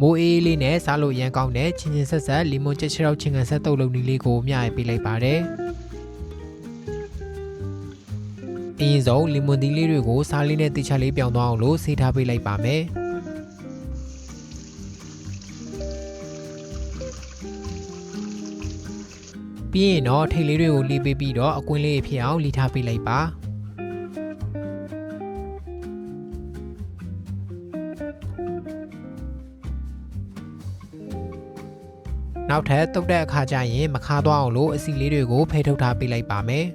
မိုးအေးလေးနဲ့စားလို့ရန်ကောင်းတဲ့ချင်းချင်းဆက်ဆက်လီမွန်ချက်ချောက်ချင်းကန်ဆက်တုပ်လုံးလေးကိုမျှရပေးလိုက်ပါတယ်အရင်ဆုံးလီမွန်သီးလေးတွေကိုစားလေးနဲ့တိချလေးပြောင်းသွားအောင်လို့ဆေးထားပေးလိုက်ပါမယ်ပြီးရင်တော့ထိတ်လေးတွေကိုလှီးပေးပြီးတော့အကွင်းလေးဖြစ်အောင်လှီးထားပေးလိုက်ပါနောက်ထပ်တုတ်တဲ့အခါကျရင်မခါသွားအောင်လို့အစီလေးတွေကိုဖယ်ထုတ်ထားပေးလိုက်ပါမယ်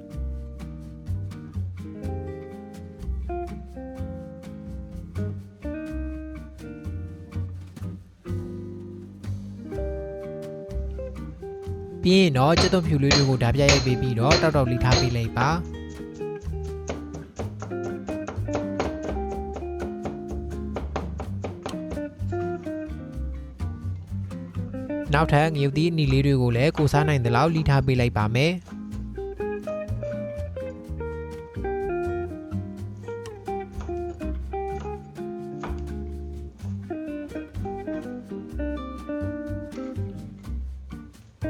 ပြီးရင်တော့ကြက်သွန်ဖြူလေးတွေကိုဓာပြရိုက်ပေးပြီးတော့တောက်တောက်လေးထားပေးလိုက်ပါနောက်ထပ်ငရုတ်သီးအနီလေးတွေကိုလည်းကိုစားနိုင်သလောက်လှီးထားပေးလိုက်ပါမယ်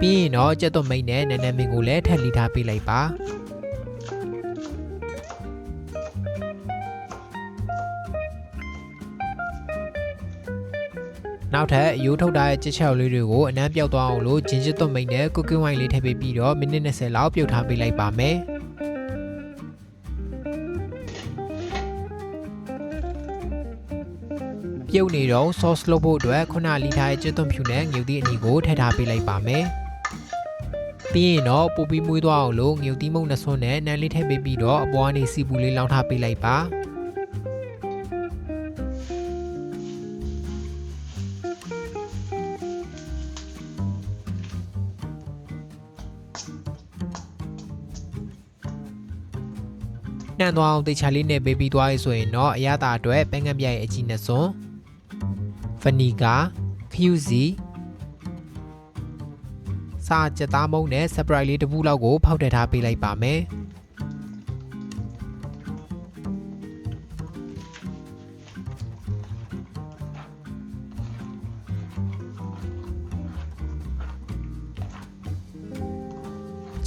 ပြီးရင်တော့ကြက်သွန်မိတ်နဲ့နန်းနန်းမင်းကိုလည်းထပ်လှီးထားပေးလိုက်ပါနောက်ထပ်အယိုးထုတ်ထားတဲ့ကြက်ချောက်လေးတွေကိုအနမ်းပြောက်သွားအောင်လို့ဂျင်ဂျစ်သွန်မိတ်နဲ့ကုတ်ကင်းဝိုင်လေးထည့်ပေးပြီးတော့မိနစ်20လောက်ပြုတ်ထားပေးလိုက်ပါမယ်ပြုတ်နေတော့ sauce လုပ်ဖို့အတွက်ခုနလှီးထားတဲ့ကြက်သွန်ဖြူနဲ့ငရုတ်သီးအနီကိုထည့်ထားပေးလိုက်ပါမယ်ပြီးရင်တော့ပူပြီးမွေးသွားအောင်လို့ငရုတ်သီးမုန့်နှဆွန်းနဲ့နန်းလေးထည့်ပေးပြီးတော့အပေါ်ကနေစီပူလေးလောင်းထားပေးလိုက်ပါနှံသွားအောင်တေချာလေးနဲ့ပေးပြီးသွားရဆိုရင်တော့အရသာအတွက်ပဲငတ်ပြရဲ့အကြီးနှစ်စွန်းဗနီဂါခယူစီစာကြက်သားမုံနဲ့စပရိုက်လေးတစ်ပူလောက်ကိုဖောက်ထည့်ထားပေးလိုက်ပါမယ်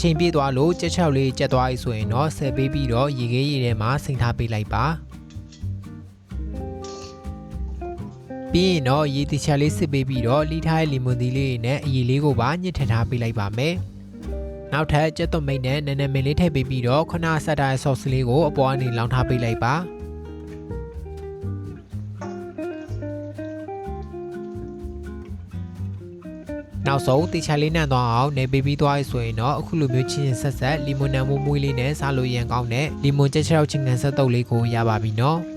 ချိန်ပြေးသွားလို့ကြက်ချောက်လေးကြက်သွားပြီဆိုရင်တော့ဆယ်ပေးပြီးတော့ရေခဲရေထဲမှာစိမ့်ထားပေးလိုက်ပါပြီးရင်တော့ရေတိချာလေးစစ်ပေးပြီးတော့လှီးထားတဲ့လီမွန်သီးလေးနဲ့အရည်လေးကိုပါညှစ်ထည့်ထားပေးလိုက်ပါမယ်နောက်ထပ်ကြက်သွန်မိတ်နဲ့နန်းနန်းမင်းလေးထည့်ပေးပြီးတော့ခုနဆက်ထားတဲ့ sauce လေးကိုအပေါ်ကနေလောင်းထားပေးလိုက်ပါနောက်ဆုံးတေချာလေးနှံသွားအောင်နေပေးပြီးသွားရဆိုရင်တော့အခုလိုမျိုးချင်းချင်းဆက်ဆက်လီမွန်နံမွေးလေးနဲ့စားလို့ရန်ကောင်းတဲ့လီမွန်ကြက်ချောက်ချင်းကန်ဆက်တုပ်လေးကိုရပါပြီနော်